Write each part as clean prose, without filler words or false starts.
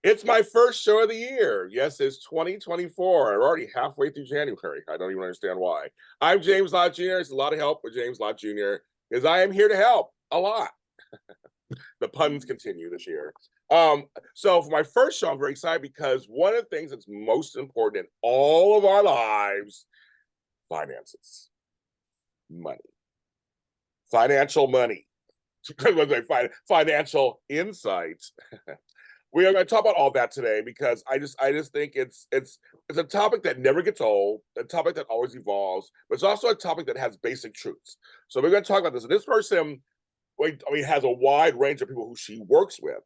It's my first show of the year. Yes, it's 2024. We're already halfway through January. I don't even understand why. I'm James Lott Jr. It's a lot of help with James Lott Jr. because I am here to help a lot. The puns continue this year. So for my first show, I'm very excited because one of the things that's most important in all of our lives, finances, money, financial money, financial insight. We are going to talk about all that today because I just think it's a topic that never gets old, a topic that always evolves, but it's also a topic that has basic truths. So we're going to talk about this. And this person, has a wide range of people who she works with,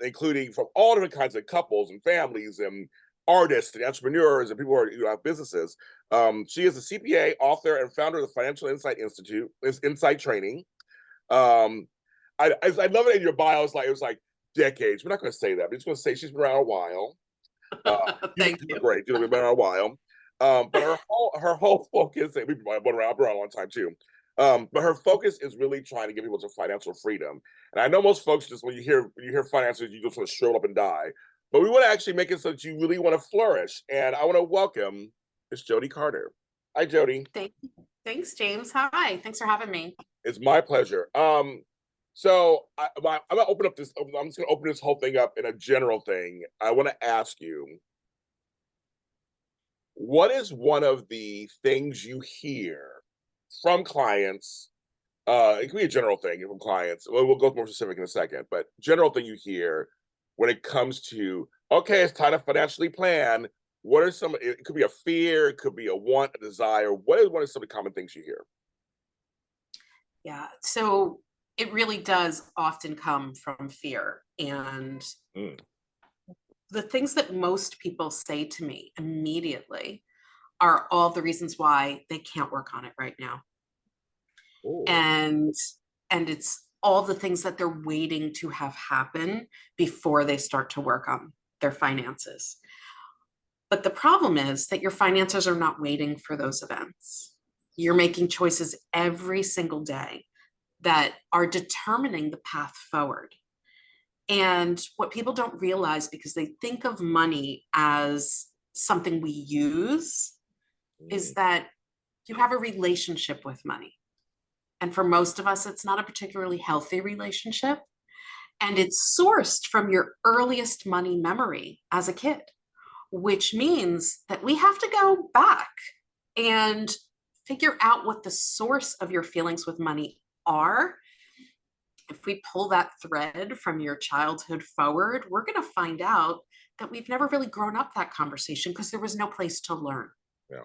including from all different kinds of couples and families and artists and entrepreneurs and people who have businesses. She is a CPA, author, and founder of the Financial Insight Institute, Insight Training. I love it in your bio. It was like decades. We're not going to say that. We're just going to say she's been around a while. Thank You're you. great. You've been around a while. But her whole focus, and we've been around for a long time too. But her focus is really trying to get people to financial freedom. And I know most folks just when you hear finances, you just want to shrivel up and die. But we want to actually make it so that you really want to flourish. And I want to welcome Miss Jodi Carter. Hi, Jodi. Thanks, James. Hi. Thanks for having me. It's my pleasure. So I'm gonna open up this. I'm just gonna open this whole thing up in a general thing. I want to ask you, what is one of the things you hear from clients? It can be a general thing from clients. We'll go more specific in a second, but general thing you hear when it comes to okay, it's time to financially plan. What are some? It could be a fear, it could be a want, a desire. What are some of the common things you hear? Yeah. So it really does often come from fear. And Mm. the things that most people say to me immediately are all the reasons why they can't work on it right now. Oh, And it's all the things that they're waiting to have happen before they start to work on their finances. But the problem is that your finances are not waiting for those events. You're making choices every single day that are determining the path forward. And what people don't realize, because they think of money as something we use, is mm. that you have a relationship with money. And for most of us, it's not a particularly healthy relationship. And it's sourced from your earliest money memory as a kid, which means that we have to go back and figure out what the source of your feelings with money are. If we pull that thread from your childhood forward, we're going to find out that we've never really grown up that conversation because there was no place to learn. Yeah.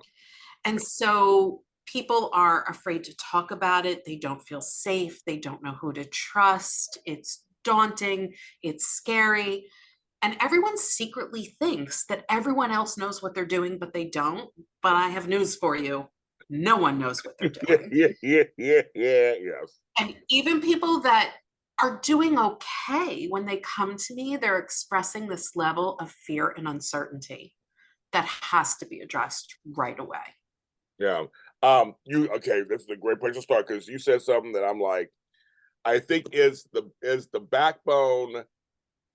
And so people are afraid to talk about it. They don't feel safe. They don't know who to trust. It's daunting. It's scary. And everyone secretly thinks that everyone else knows what they're doing, but they don't. But I have news for you. No one knows what they're doing. Yes. And even people that are doing okay, when they come to me, they're expressing this level of fear and uncertainty that has to be addressed right away. Yeah. You okay, this is a great place to start because you said something that I'm like, I think is the backbone,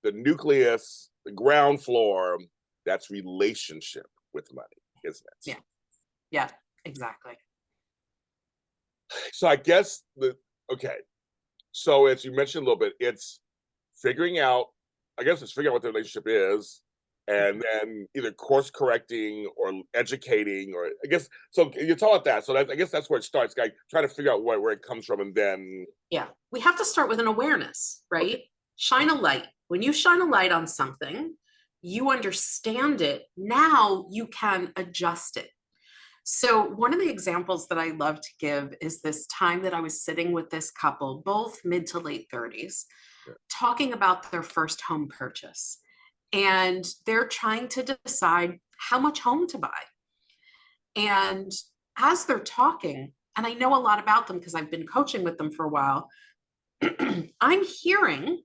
the nucleus, the ground floor, that's relationship with money, isn't it? Yeah. Yeah, exactly. So I guess okay. So as you mentioned a little bit, it's figuring out, I guess it's figuring out what the relationship is, and then either course correcting or educating, or I guess so. You talk about that, so I guess that's where it starts. Like trying to figure out where it comes from, and then Yeah. We have to start with an awareness, right? okay, Shine a light. When you shine a light on something, you understand it. Now you can adjust it. So, one of the examples that I love to give is this time that I was sitting with this couple, both mid to late 30s, yeah. talking about their first home purchase. And they're trying to decide how much home to buy. And as they're talking, and I know a lot about them because I've been coaching with them for a while, I'm hearing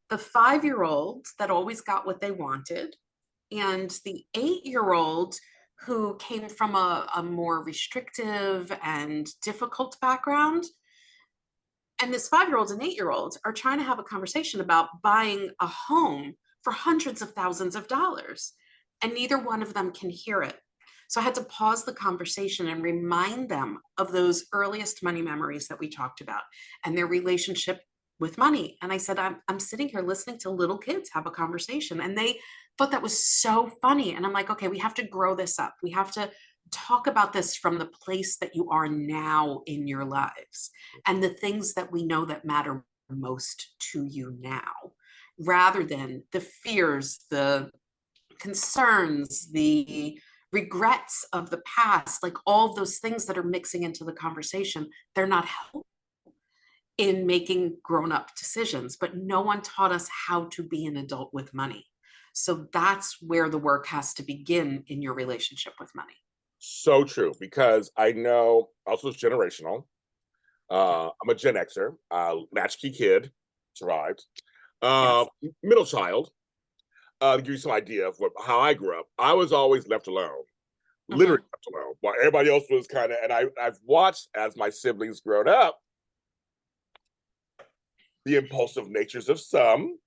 the 5-year-old that always got what they wanted and the 8-year-old who came from a more restrictive and difficult background. And this 5-year-old and 8-year-old are trying to have a conversation about buying a home for hundreds of thousands of dollars. And neither one of them can hear it. So I had to pause the conversation and remind them of those earliest money memories that we talked about and their relationship with money. And I said, I'm sitting here listening to little kids have a conversation. And they thought that was so funny. And I'm like, okay, we have to grow this up. We have to talk about this from the place that you are now in your lives and the things that we know that matter most to you now, rather than the fears, the concerns, the regrets of the past, like all of those things that are mixing into the conversation. They're not helpful in making grown-up decisions, but no one taught us how to be an adult with money. So that's where the work has to begin in your relationship with money. So true, because I know also it's generational. I'm a Gen Xer, latchkey kid, survived. Yes. Middle child. To give you some idea of how I grew up, I was always left alone, literally left alone, while everybody else was kind of. And I've watched as my siblings grown up, the impulsive natures of some,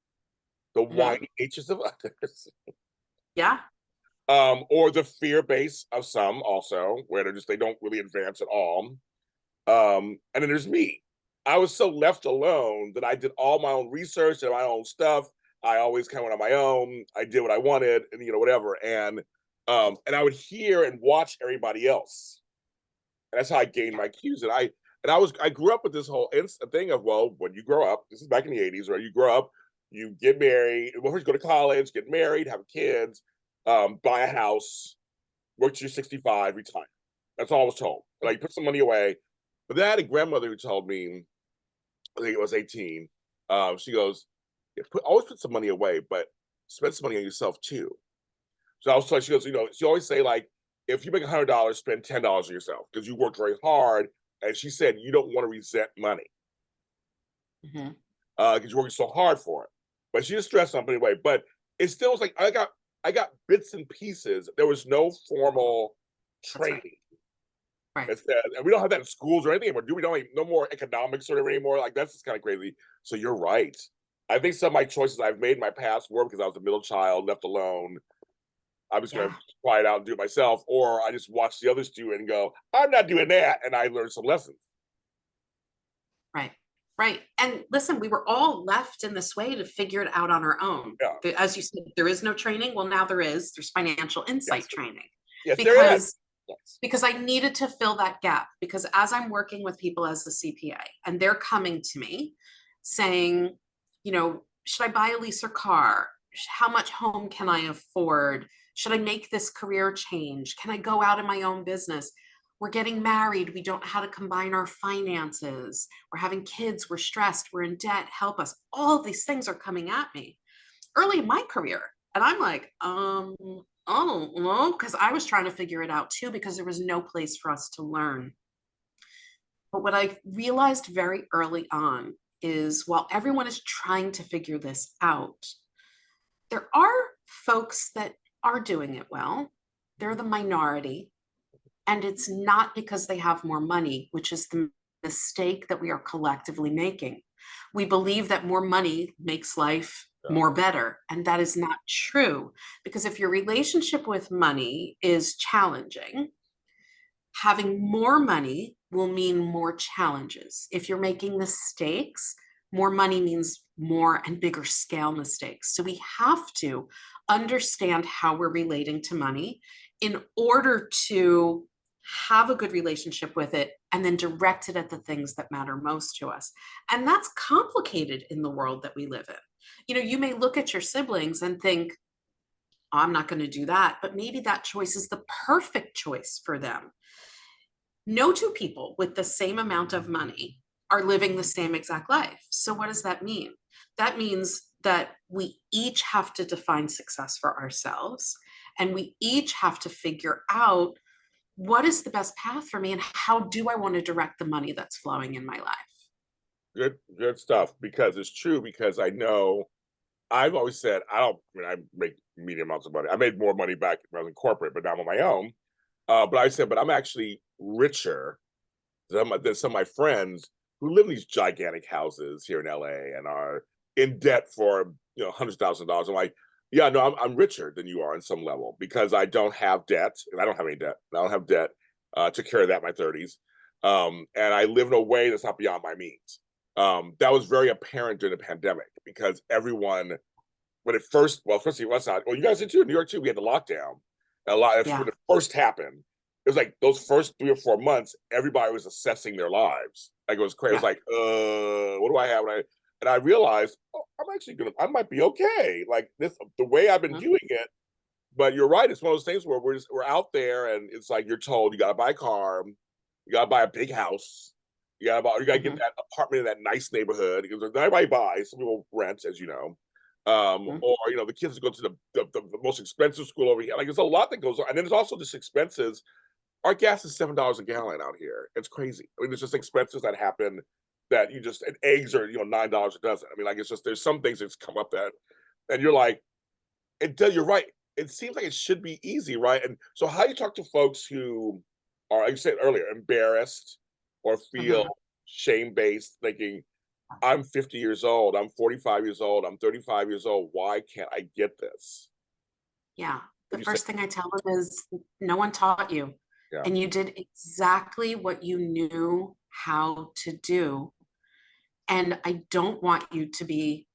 the whiny natures of others. Yeah. Or the fear base of some also, where they don't really advance at all. And then there's me. I was so left alone that I did all my own research and my own stuff. I always kind of went on my own. I did what I wanted, and whatever. And I would hear and watch everybody else. And that's how I gained my cues. And I grew up with this whole thing of, well, when you grow up, this is back in the 80s, where you grow up, you get married, well, first you go to college, get married, have kids, buy a house, work till you're 65, retire. That's all I was told. Like, put some money away. But then I had a grandmother who told me, I think it was 18, she goes, yeah, always put some money away, but spend some money on yourself too. So I was told, she goes, she always say, like, if you make $100, spend $10 on yourself because you worked very hard. And she said, you don't want to resent money because you're working so hard for it. But she just stressed something anyway. But it still was like, I got bits and pieces. There was no formal training. Right. And we don't have that in schools or anything anymore. We don't no more economics or anymore. Like, that's just kind of crazy. So you're right. I think some of my choices I've made in my past were because I was a middle child, left alone. I'm just going to quiet out and do it myself, or I just watch the others do it and go, I'm not doing that, and I learned some lessons. Right. Right. And listen, we were all left in this way to figure it out on our own. Yeah. As you said, there is no training. Well, now there is. There's financial insight training. Yes, there is. Because I needed to fill that gap. Because as I'm working with people as a CPA, and they're coming to me saying, should I buy a lease or car? How much home can I afford? Should I make this career change? Can I go out in my own business? We're getting married. We don't know how to combine our finances. We're having kids. We're stressed. We're in debt. Help us. All of these things are coming at me early in my career. And I'm like, I don't know, because I was trying to figure it out too, because there was no place for us to learn. But what I realized very early on is while everyone is trying to figure this out, there are folks that are doing it well. They're the minority. And it's not because they have more money, which is the mistake that we are collectively making. We believe that more money makes life more better. And that is not true. Because if your relationship with money is challenging, having more money will mean more challenges. If you're making mistakes, more money means more and bigger scale mistakes. So we have to understand how we're relating to money in order to have a good relationship with it and then direct it at the things that matter most to us. And that's complicated in the world that we live in. You may look at your siblings and think, oh, I'm not going to do that, but maybe that choice is the perfect choice for them. No two people with the same amount of money are living the same exact life. So what does that mean? That means that we each have to define success for ourselves, and we each have to figure out what is the best path for me and how do I want to direct the money that's flowing in my life. Good stuff, because it's true, because I know I've always said, I make medium amounts of money. I made more money back when I was in corporate, but now I'm on my own. But I said, but I'm actually richer than some of my friends who live in these gigantic houses here in LA and are in debt for $100,000. I'm like, yeah, no, I'm richer than you are on some level because I don't have debt, and I don't have any debt. I don't have debt. Took care of that in my 30s, and I live in a way that's not beyond my means. That was very apparent during the pandemic because everyone, when it first, well, especially West Side, well, you guys did too, in New York too. We had the lockdown. Yeah. When it first happened, it was like those first 3 or 4 months, everybody was assessing their lives. Like it was crazy. It was like, what do I have? And I realized, oh, I might be okay. Like this, the way I've been doing it. But you're right. It's one of those things where we're out there, and it's like you're told you got to buy a car, you got to buy a big house, you got to get that apartment in that nice neighborhood because not everybody buys. Some people rent, as you know. Or the kids go to the most expensive school over here. Like there's a lot that goes on, and then there's also just expenses. Our gas is $7 a gallon out here. It's crazy. I mean, there's just expenses that happen that and eggs are $9 a dozen. I mean, like it's just there's some things that's come up that, and you're like, you're right. It seems like it should be easy, right? And so, how do you talk to folks who are, like you said earlier, embarrassed or feel shame-based, thinking, I'm 50 years old, I'm 45 years old, I'm 35 years old. Why can't I get this? Yeah. What The do you say? first thing I tell them is no one taught you, Yeah. and you did exactly what you knew how to do. And I don't want you to be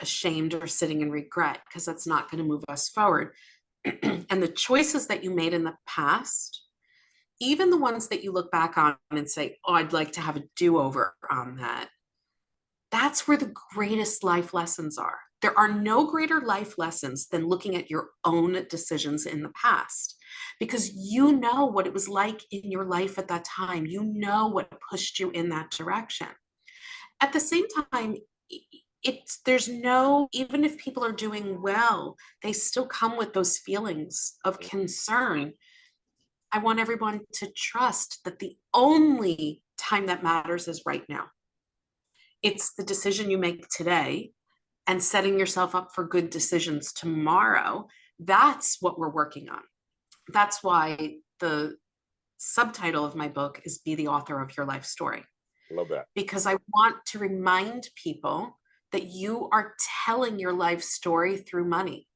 ashamed or sitting in regret because that's not going to move us forward. And the choices that you made in the past, even the ones that you look back on and say, oh, I'd like to have a do-over on that, that's where the greatest life lessons are. There are no greater life lessons than looking at your own decisions in the past because you know what it was like in your life at that time. You know what pushed you in that direction. At the same time, there's no, even if people are doing well, they still come with those feelings of concern. I want everyone to trust that the only time that matters is right now. It's the decision you make today and setting yourself up for good decisions tomorrow. That's what we're working on. That's why the subtitle of my book is Be the Author of Your Life Story. Love that. Because I want to remind people that you are telling your life story through money.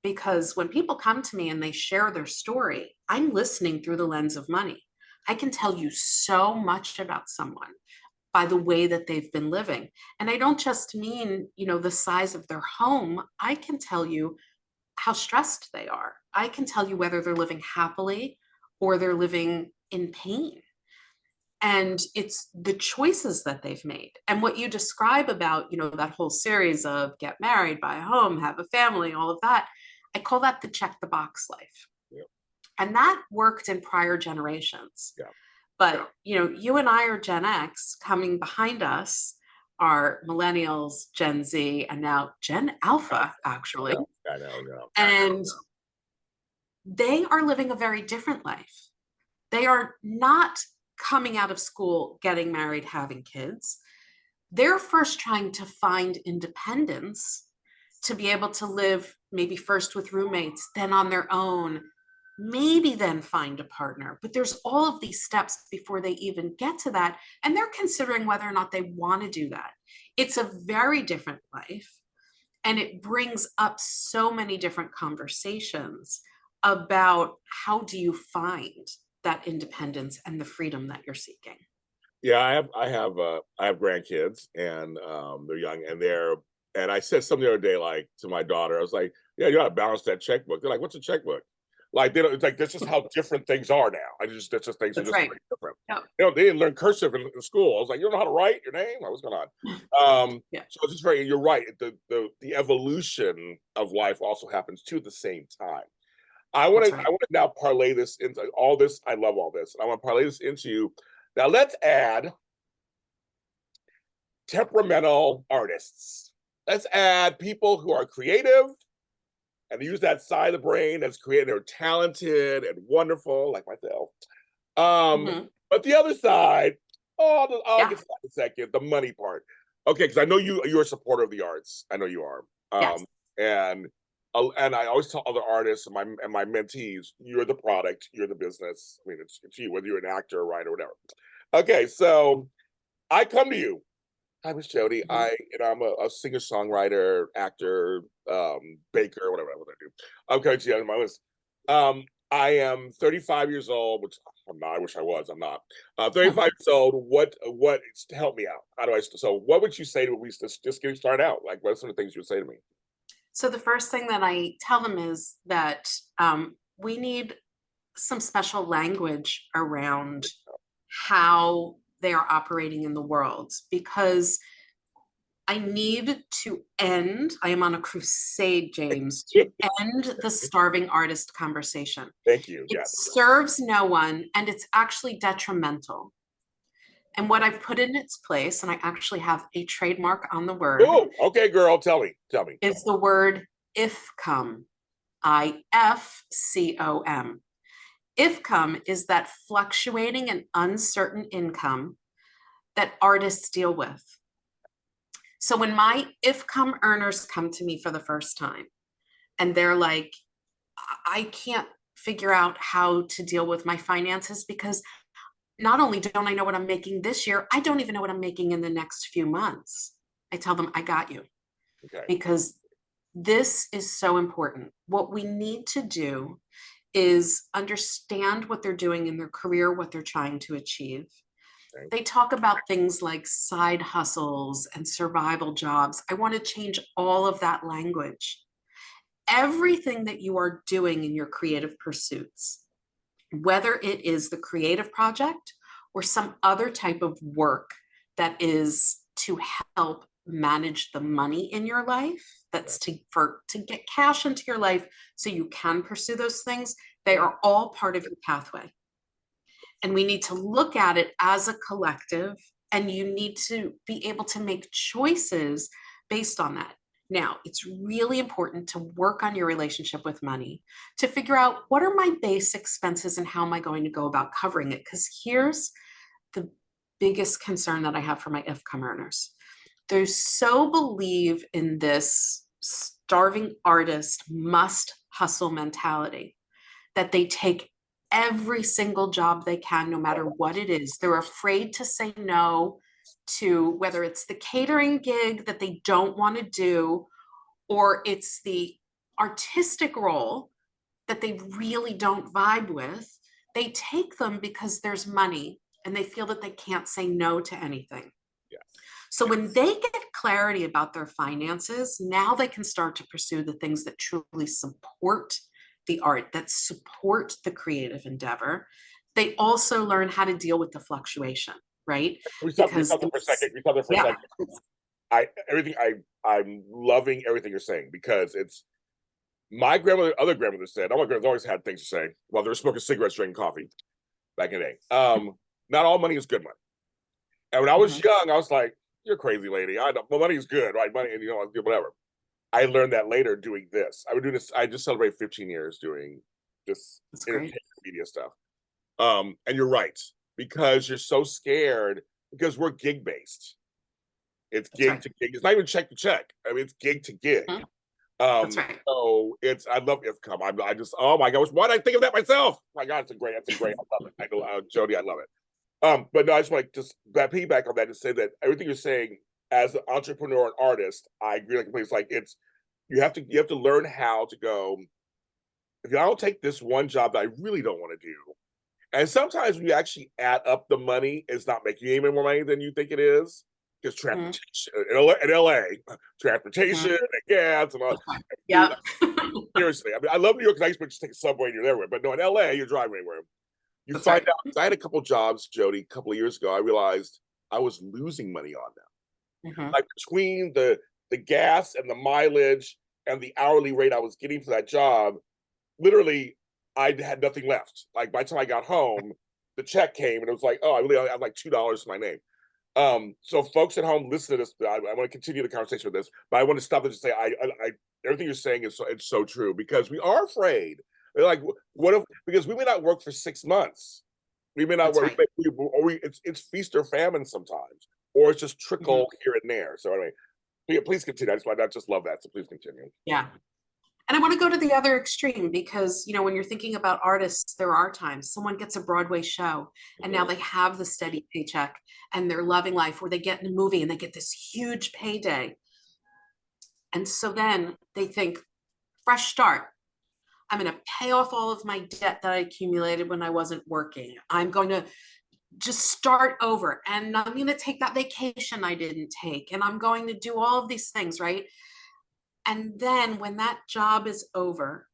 Because when people come to me and they share their story, I'm listening through the lens of money. I can tell you so much about someone by the way that they've been living. And I don't just mean, the size of their home. I can tell you how stressed they are. I can tell you whether they're living happily or they're living in pain. And it's the choices that they've made. And what you describe about, that whole series of get married, buy a home, have a family, all of that, I call that the check the box life. Yeah. And that worked in prior generations. Yeah. But, you and I are Gen X. Coming behind us are millennials, Gen Z, and now Gen Alpha, actually. I know. And they are living a very different life. They are not coming out of school, getting married, having kids. They're first trying to find independence to be able to live maybe first with roommates, then on their own, maybe then find a partner. But there's all of these steps before they even get to that. And they're considering whether or not they want to do that. It's a very different life. And it brings up so many different conversations about how do you find that independence and the freedom that you're seeking. Yeah, I have grandkids, and they're young, and I said something the other day, like to my daughter, I was like, yeah, you got to balance that checkbook. They're like, what's a checkbook? Like they don't. It's like that's just how different things are now. That's just things are just right. very different. Yeah. They didn't learn cursive in school. I was like, you don't know how to write your name? Like, what's going on? Yeah. So it's just very. You're right. The evolution of life also happens too at the same time. I want to now parlay this into all this. I love all this, and I want to parlay this into. Now let's add temperamental artists. Let's add people who are creative and use that side of the brain that's creative. They're talented and wonderful, like myself. But the other side, I'll get to that in a second. The money part, okay? Because I know you're a supporter of the arts. I know you are. Yes. And I always tell other artists and my mentees, you're the product, you're the business. I mean, it's you, whether you're an actor, or writer, or whatever. Okay, so I come to you. Hi, Miss Jodi. Mhm. I'm a singer-songwriter, actor, baker, whatever I do. I'm coming to you on my list. I am 35 years old, which I'm not. I wish I was. I'm not. 35 years old. What? Help me out. How do I? So, what would you say to me just getting started out? Like, what are some of the things you would say to me? So the first thing that I tell them is that we need some special language around how they are operating in the world, because I need to end, I am on a crusade, James, to end the starving artist conversation. Thank you. It Yes. serves no one, and it's actually detrimental. And what I've put in its place, and I actually have a trademark on the word, Oh, okay, girl. Tell me. Tell me. is the word IFCOM. IFCOM. IFCOM is that fluctuating and uncertain income that artists deal with. So when my IFCOM earners come to me for the first time and they're like, I can't figure out how to deal with my finances because not only don't I know what I'm making this year, I don't even know what I'm making in the next few months. I tell them, I got you. Okay. Because this is so important. What we need to do is understand what they're doing in their career, what they're trying to achieve. Okay. They talk about things like side hustles and survival jobs. I want to change all of that language. Everything that you are doing in your creative pursuits, whether it is the creative project or some other type of work that is to help manage the money in your life, that's to get cash into your life so you can pursue those things, they are all part of your pathway. And we need to look at it as a collective, and you need to be able to make choices based on that. Now, it's really important to work on your relationship with money, to figure out what are my base expenses and how am I going to go about covering it? Because here's the biggest concern that I have for my IFCOM earners. They so believe in this starving artist must hustle mentality that they take every single job they can, no matter what it is. They're afraid to say no to whether it's the catering gig that they don't want to do, or it's the artistic role that they really don't vibe with. They take them because there's money and they feel that they can't say no to anything. Yes. So when they get clarity about their finances, now they can start to pursue the things that truly support the art, that support the creative endeavor. They also learn how to deal with the fluctuation, right? We stop there for a second. We stop there for a yeah, second. I'm loving everything you're saying, because it's my grandmother, other grandmother said, all my grandmothers always had things to say while they were smoking cigarettes, drinking coffee back in the day. Not all money is good money. And when I was Mhm. young, I was like, you're crazy, lady. I know, well, money is good, right? Money, and whatever. I learned that later doing this. I would do this. I just celebrated 15 years doing this That's great. entertainment media stuff. And you're right, because you're so scared, because we're gig based. It's That's gig right. to gig. It's not even check to check. I mean, it's gig to gig. Mhm. That's right. So I love IFCOM. I just, oh my gosh, why did I think of that myself? My God, that's a great, I love it. I know, Jodi, I love it. But no, I just want to just piggyback on that and say that everything you're saying as an entrepreneur and artist, I agree completely. It's like you have to learn how to go. If I don't take this one job that I really don't want to do, and sometimes when you actually add up the money, it's not making you any more money than you think it is. Because Mhm. transportation in LA, transportation Mhm. and gas and all. Yeah. Seriously, I mean, I love New York because I used to just take a subway and you're there. But no, in LA, you're driving anywhere. You That's find right. out. I had a couple jobs, Jodi, a couple of years ago. I realized I was losing money on them. Mhm. Like between the gas and the mileage and the hourly rate I was getting for that job, literally, I had nothing left. Like by the time I got home, the check came and it was like, oh, I really have like $2 to my name. So folks at home, listen to this. I want to continue the conversation with this, but I want to stop and just say, everything you're saying is it's so true, because we are afraid. They're like, what if, because we may not work for 6 months. We may not That's work, right. it's feast or famine sometimes, or it's just Mhm. trickle here and there. So anyway, please continue. I just love that. So please continue. Yeah. And I want to go to the other extreme because, you know, when you're thinking about artists, there are times someone gets a Broadway show and now Mhm. they have the steady paycheck and they're loving life, or they get in a movie and they get this huge payday. And so then they think, fresh start. I'm going to pay off all of my debt that I accumulated when I wasn't working. I'm going to just start over, and I'm going to take that vacation I didn't take. And I'm going to do all of these things, right? And then when that job is over,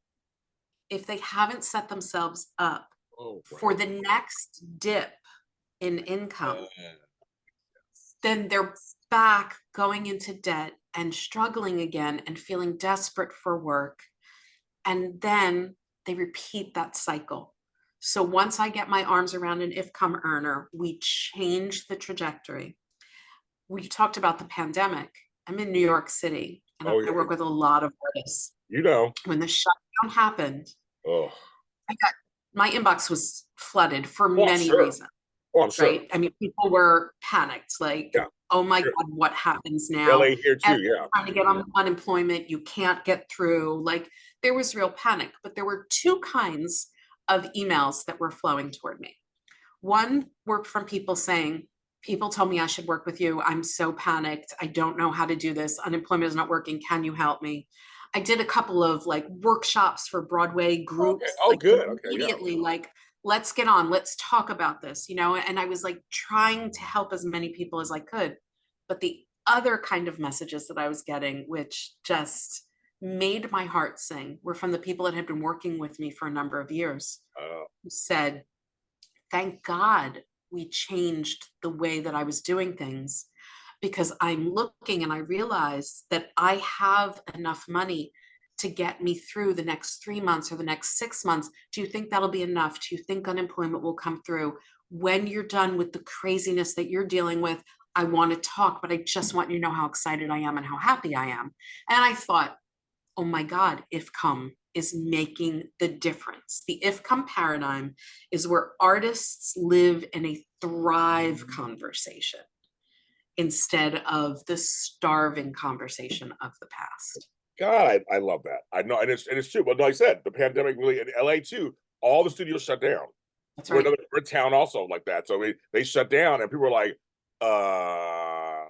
if they haven't set themselves up Oh, for right. the next dip in income, Uh, then they're back going into debt and struggling again and feeling desperate for work. And then they repeat that cycle. So once I get my arms around an income earner, we change the trajectory. We talked about the pandemic. I'm in New York City and oh I yeah, work with a lot of artists. you know. When the shutdown happened, Oh, I got my inbox was flooded for well, I'm many sure. reasons, Oh, I'm sure. right? I mean, people were panicked, like, Yeah, oh my sure. God, what happens now? LA here too. Everyone's Yeah. trying to get on unemployment, you can't get through. Like, there was real panic, but there were two kinds of emails that were flowing toward me. One were from people saying, people told me I should work with you. I'm so panicked. I don't know how to do this. Unemployment is not working. Can you help me? I did a couple of like workshops for Broadway Okay. groups, Oh, like good. Okay. Yeah. immediately, like, let's get on, let's talk about this, you know? And I was like trying to help as many people as I could. But the other kind of messages that I was getting, which just made my heart sing, were from the people that had been working with me for a number of years, Uh, who said, thank God we changed the way that I was doing things, because I'm looking and I realize that I have enough money to get me through the next 3 months or the next 6 months. Do you think that'll be enough? Do you think unemployment will come through? When you're done with the craziness that you're dealing with, I want to talk, but I just want you to know how excited I am and how happy I am. And I thought, oh my God, if come is making the difference. The if come paradigm is where artists live in a thrive conversation instead of the starving conversation of the past. God, I love that. I know, and it's true. But like I said, the pandemic really in LA too. All the studios shut down. That's We're right. another we're a town also like that. So they shut down, and people were like, uh,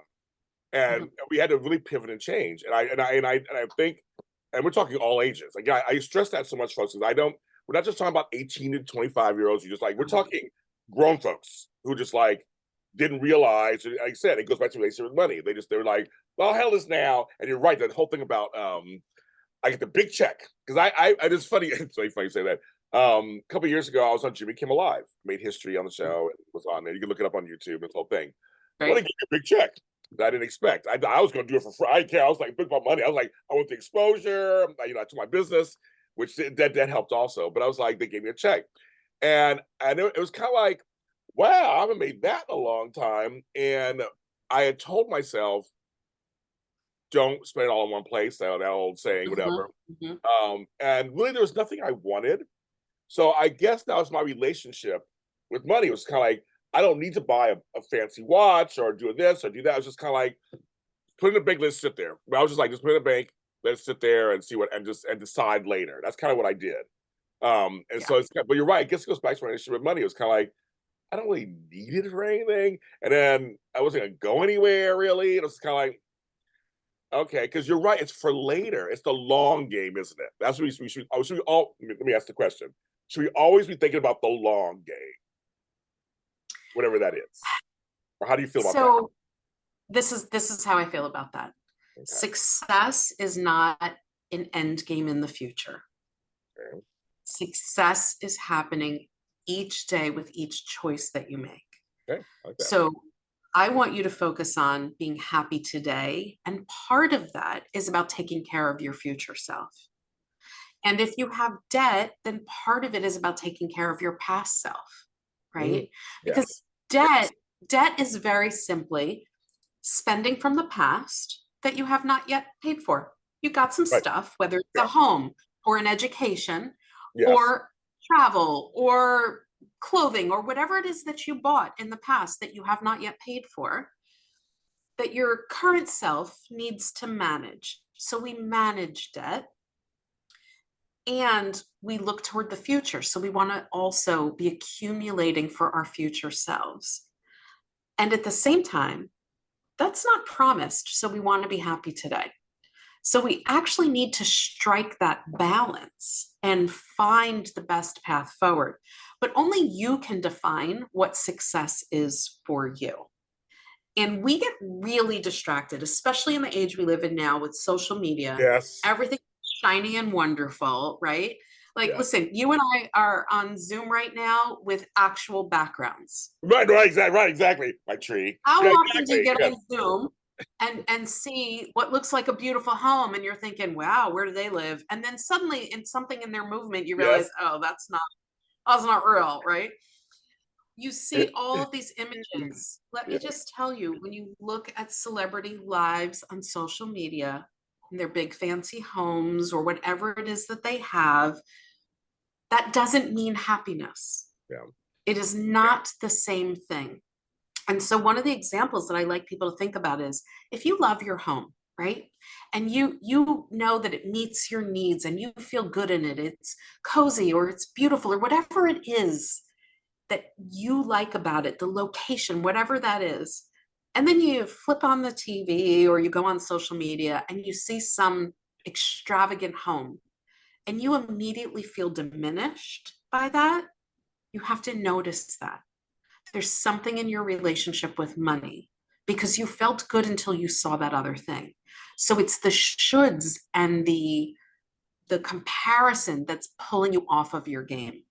and Mhm. we had to really pivot and change. And I think, and we're talking all ages. Like I stress that so much, folks, because I don't. We're not just talking about 18 to 25-year-olds. You just like we're talking grown folks who just like didn't realize. Like I said, it goes back to relationship with money. They were like, well, hell is now. And you're right. That whole thing about I get the big check because I it's funny. It's really funny you say that. A couple of years ago, I was on Jimmy Kimmel Live, made history on the show, and was on there. You can look it up on YouTube. This whole thing. Well, they Right. gave me a big check that I didn't expect. I was going to do it for free. I didn't care. I was like, big about money. I was like, I want the exposure. You know, to my business, which that helped also. But I was like, they gave me a check, and it was kind of like, wow, I haven't made that in a long time. And I had told myself, don't spend it all in one place. That old saying, Mhm, whatever. mhm. And really, there was nothing I wanted. So I guess that was my relationship with money. It was kind of like, I don't need to buy a fancy watch or do this or do that. I was just kind of like, put in a bank, let's sit there. I was just like, just put in a bank, let's sit there and see what, and decide later. That's kind of what I did. And Yeah. so but you're right. I guess it goes back to my relationship with money. It was kind of like, I don't really need it for anything. And then I wasn't going to go anywhere really. It was kind of like, okay, because you're right. It's for later. It's the long game, isn't it? That's what we should. Oh, should we all? Let me ask the question. Should we always be thinking about the long game, whatever that is, or how do you feel about that? So this is how I feel about that. Okay. Success is not an end game in the future. Okay. Success is happening each day with each choice that you make. Okay. I like that. So I want you to focus on being happy today. And part of that is about taking care of your future self. And if you have debt, then part of it is about taking care of your past self, Mm, right? yeah. Because debt is very simply spending from the past that you have not yet paid for. You got some Right. stuff, whether it's a Yeah. home or an education Yes. or travel or clothing or whatever it is that you bought in the past that you have not yet paid for, that your current self needs to manage. So we manage debt. and we look toward the future. So we want to also be accumulating for our future selves. And at the same time, that's not promised. So we want to be happy today. So we actually need to strike that balance and find the best path forward. But only you can define what success is for you. And we get really distracted, especially in the age we live in now with social media. Yes. Everything's shiny and wonderful, right? Like, Yeah. listen, you and I are on Zoom right now with actual backgrounds. Right, exactly. My tree. How Yeah, often do you exactly. get Yes. on Zoom and see what looks like a beautiful home and you're thinking, wow, where do they live? And then suddenly in something in their movement, you realize, Yes. oh, that's not real, right? You see all of these images. Let me Yeah. just tell you, when you look at celebrity lives on social media, and their big fancy homes or whatever it is that they have, that doesn't mean happiness. Yeah. It is not the same thing. And so one of the examples that I like people to think about is if you love your home, right? And you know that it meets your needs and you feel good in it, it's cozy or it's beautiful or whatever it is that you like about it, the location, whatever that is. And then you flip on the TV or you go on social media and you see some extravagant home and you immediately feel diminished by that. You have to notice that there's something in your relationship with money because you felt good until you saw that other thing. So it's the shoulds and the comparison that's pulling you off of your game.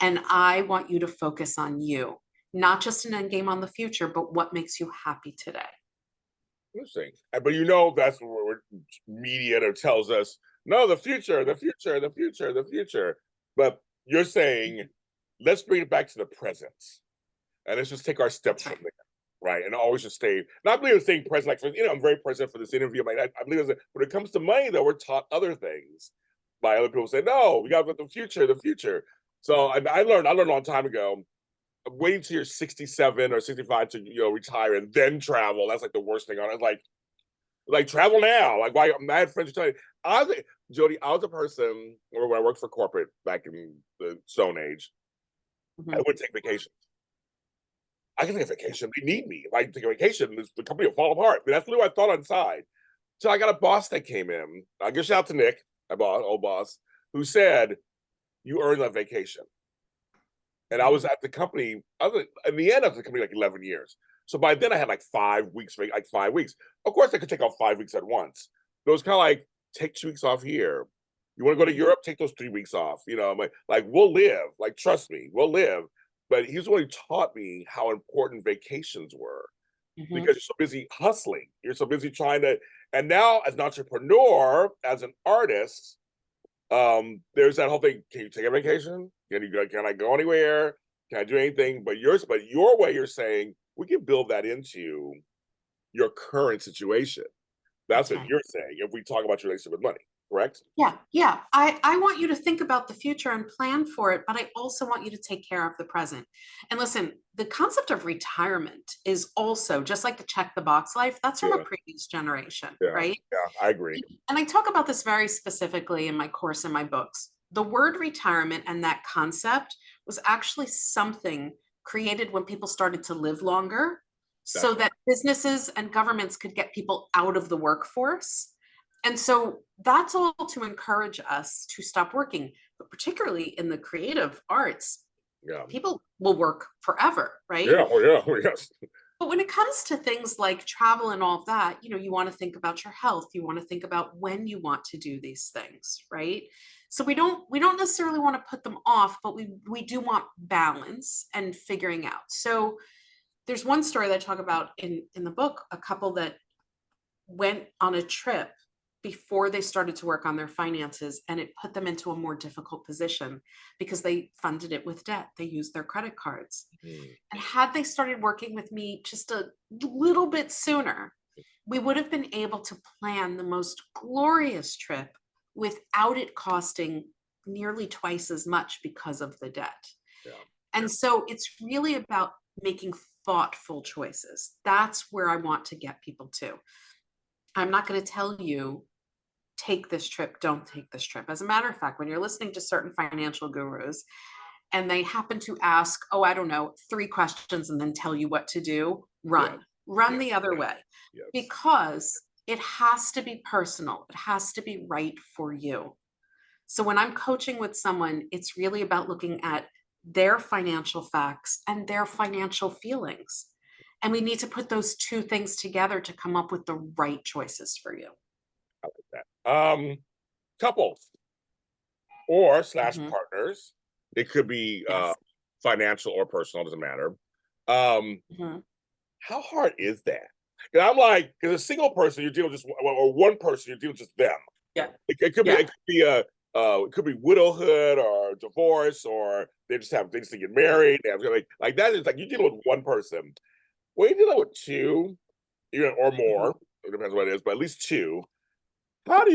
And I want you to focus on you, not just an end game on the future, but what makes you happy today. Interesting. But that's what media that tells us, no, the future, the future, the future, the future. But you're saying, let's bring it back to the present. And let's just take our steps That's from right. there, right? And always just stay. Not believe in staying present. Like I'm very present for this interview. I believe when it comes to money, though, we're taught other things by other people. Say, no, we got the future, the future. So I learned a long time ago. Waiting till you're 67 or 65 to retire and then travel. That's like the worst thing on it. Like travel now. Like why? I had friends who tell me, Jodi, I was a person when I worked for corporate back in the Stone Age. I Mhm. would take vacations. I can take a vacation. They need me. If I take a vacation, the company will fall apart. But that's really what I thought inside. So I got a boss that came in. I give shout out to Nick, my boss, old boss, who said, "You earned that vacation." And I was at the company. In the end of the company like 11 years. So by then I had like 5 weeks, like 5 weeks. Of course, I could take off 5 weeks at once. But it was kind of like take 2 weeks off here. You want to go to Europe? Take those 3 weeks off. Like we'll live. Like trust me, we'll live. But he's really taught me how important vacations were Mhm. because you're so busy hustling. You're so busy trying to. And now, as an entrepreneur, as an artist, there's that whole thing. Can you take a vacation? Can I go anywhere? Can I do anything? But your way, you're saying we can build that into your current situation. That's That's what right. you're saying. If we talk about your relationship with money, correct? Yeah, yeah. I want you to think about the future and plan for it, but I also want you to take care of the present. And listen, the concept of retirement is also just like the check the box life, that's from a Yeah, previous generation, yeah, right? yeah. I agree. And I talk about this very specifically in my course and my books. The word retirement and that concept was actually something created when people started to live longer so That's right. that businesses and governments could get people out of the workforce. And so that's all to encourage us to stop working, but particularly in the creative arts, Yeah, people will work forever, right? yeah, oh yeah, oh yes, But when it comes to things like travel and all of that, you want to think about your health. You want to think about when you want to do these things, right? So we don't necessarily want to put them off, but we do want balance and figuring out. So there's one story that I talk about in the book, a couple that went on a trip before they started to work on their finances, and it put them into a more difficult position because they funded it with debt. They used their credit cards. mm, And had they started working with me just a little bit sooner, we would have been able to plan the most glorious trip without it costing nearly twice as much because of the debt. yeah, And so it's really about making thoughtful choices. That's where I want to get people to. I'm not going to tell you take this trip, don't take this trip. As a matter of fact, when you're listening to certain financial gurus and they happen to ask, oh, I don't know, 3 questions and then tell you what to do, Yeah. run Yeah. the other way, Yes. because it has to be personal. It has to be right for you. So when I'm coaching with someone, it's really about looking at their financial facts and their financial feelings. And we need to put those two things together to come up with the right choices for you. I like that. Couples or slash Mhm. partners. It could be Yes. financial or personal, doesn't matter. Um, Mhm. how hard is that? 'Cause I'm like, because a single person, you're dealing with just or one person, you're dealing with just them. Yeah. It could be Yeah. it could be widowhood or divorce, or they just have things to get married. They have, like that is like you're dealing with one person. When you're dealing with two, even or more, Mhm. it depends what it is, but at least two. How do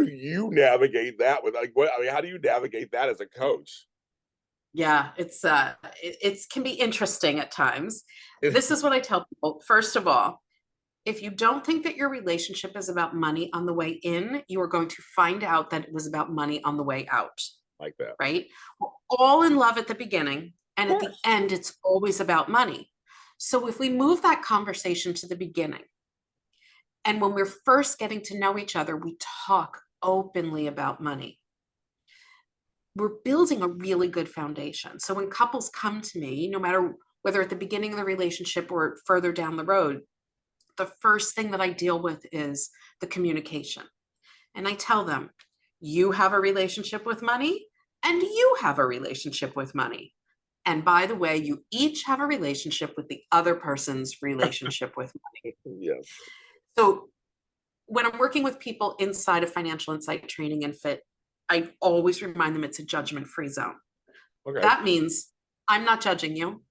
you navigate that with like what I mean? How do you navigate that as a coach? Yeah, it's can be interesting at times. This is what I tell people. First of all, if you don't think that your relationship is about money on the way in, you are going to find out that it was about money on the way out, Like that. right? We're all in love at the beginning, and Of at the course. end, it's always about money. So if we move that conversation to the beginning, and when we're first getting to know each other, we talk openly about money, we're building a really good foundation. So when couples come to me, no matter whether at the beginning of the relationship or further down the road, the first thing that I deal with is the communication. And I tell them, you have a relationship with money and you have a relationship with money. And by the way, you each have a relationship with the other person's relationship with money. Yes. So when I'm working with people inside of financial insight training and fit, I always remind them it's a judgment free zone. Okay. That means I'm not judging you.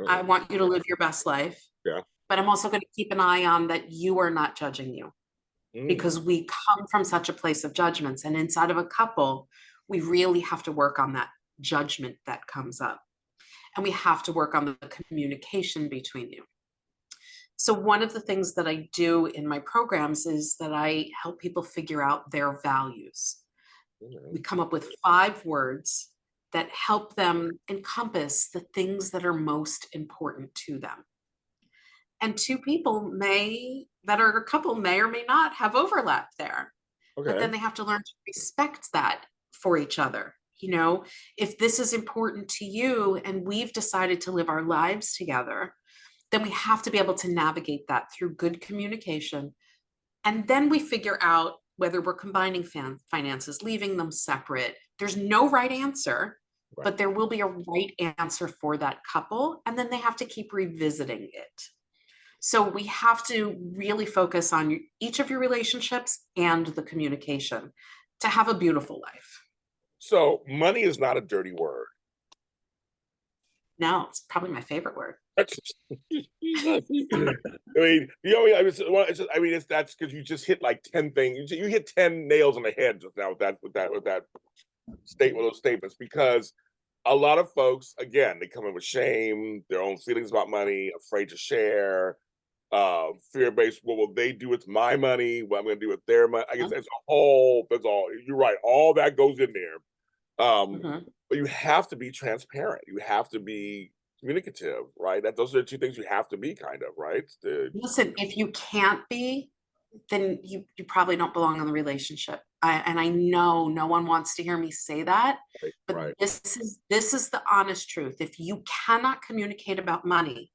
I Mhm. want you to live your best life, Yeah. but I'm also going to keep an eye on that you are not judging you, Mm. because we come from such a place of judgments. And inside of a couple, we really have to work on that judgment that comes up. And we have to work on the communication between you. So, one of the things that I do in my programs is that I help people figure out their values. We Mhm. come up with 5 words that help them encompass the things that are most important to them. And two people that are a couple may or may not have overlap there, but Okay. then they have to learn to respect that for each other. You know, if this is important to you and we've decided to live our lives together, then we have to be able to navigate that through good communication. And then we figure out whether we're combining finances, leaving them separate. There's no right answer, Right. but there will be a right answer for that couple. And then they have to keep revisiting it. So we have to really focus on each of your relationships and the communication to have a beautiful life. So money is not a dirty word. No, it's probably my favorite word. I mean, I mean, it's that's because you just hit like 10 things. You hit 10 nails on the head just now with that statement, those statements, because a lot of folks, again, they come in with shame, their own feelings about money, afraid to share, fear-based. What will they do with my money? What I'm going to do with their money? I guess it's a whole. That's all. You're right. All that goes in there. Mhm. But you have to be transparent. You have to be communicative, right? Those are the two things you have to be, kind of, right? Listen, if you can't be, then you probably don't belong in the relationship. And I know no one wants to hear me say that, Right, but right. this is the honest truth. If you cannot communicate about money,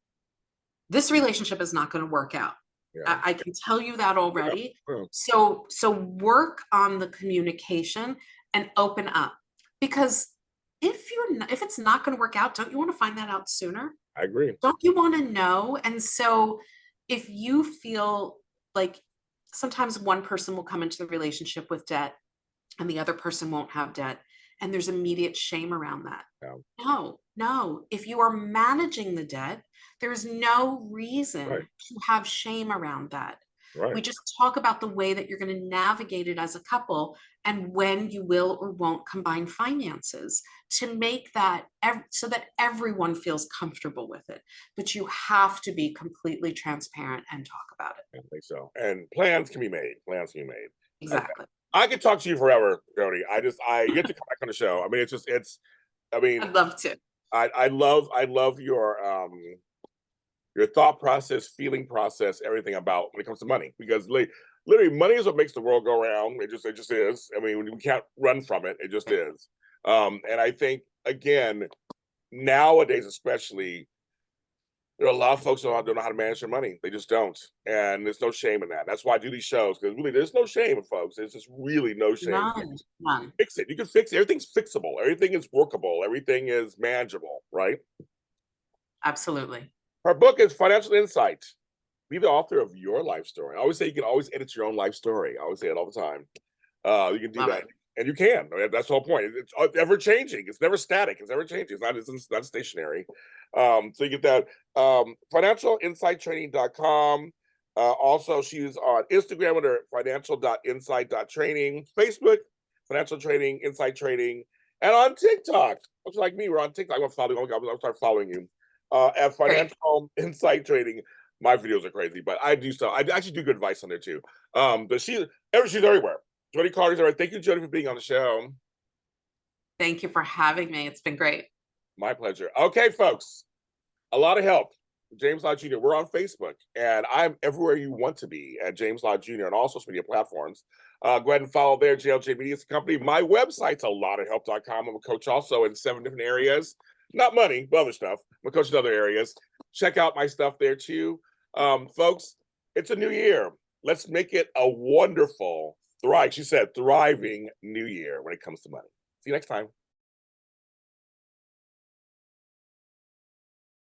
this relationship is not going to work out. Yeah. I can tell you that Yeah. already. Yeah. So work on the communication and open up, because if it's not going to work out, don't you want to find that out sooner? I agree. Don't you want to know? And so if you feel like sometimes one person will come into the relationship with debt and the other person won't have debt, and there's immediate shame around that. Yeah. No, no. If you are managing the debt, there's no Right. reason to have shame around that. Right. We just talk about the way that you're going to navigate it as a couple and when you will or won't combine finances to make that so that everyone feels comfortable with it. But you have to be completely transparent and talk about it. I think so. And plans can be made. Plans can be made. Okay. Exactly. I could talk to you forever, Jodi. You have to come back on the show. I mean, I mean, I'd love to. I love your thought process, feeling process, everything about when it comes to money, because literally money is what makes the world go around. It just is. I mean, we can't run from it. It just is. And I think, again, nowadays, especially, there are a lot of folks who don't know how to manage their money. They just don't. And there's no shame in that. That's why I do these shows, because really there's no shame, folks. There's just really no shame. None. Fix it. You can fix it. Everything's fixable. Everything is workable. Everything is manageable, right? Absolutely. Her book is Financial Insight. Be the author of your life story. I always say you can always edit your own life story. I always say it all the time. You can do Love that. it. And you can. That's the whole point. It's ever changing. It's never static. It's ever changing. It's not stationary. So you get that. Financialinsighttraining.com. Also, she's on Instagram under financial.insight.training, Facebook, Financial Training, Insight Training, and on TikTok. Looks like me, we're on TikTok. I'll start following you at Financial Insight Training. My videos are crazy, but I do stuff. I actually do good advice on there too. But she's everywhere. Jodi Carter's everywhere. Thank you, Jodi, for being on the show. Thank you for having me. It's been great. My pleasure. Okay, folks. A lot of help. James Lott Jr. We're on Facebook, and I'm everywhere you want to be at James Lott Jr. on all social media platforms. Go ahead and follow there. JLJ Media is the company. My website's alotofhelp.com. I'm a coach also in 7 different areas. Not money, but other stuff. I'm a coach in other areas. Check out my stuff there too. Folks, it's a new year. Let's make it a wonderful, thriving new year when it comes to money. See you next time.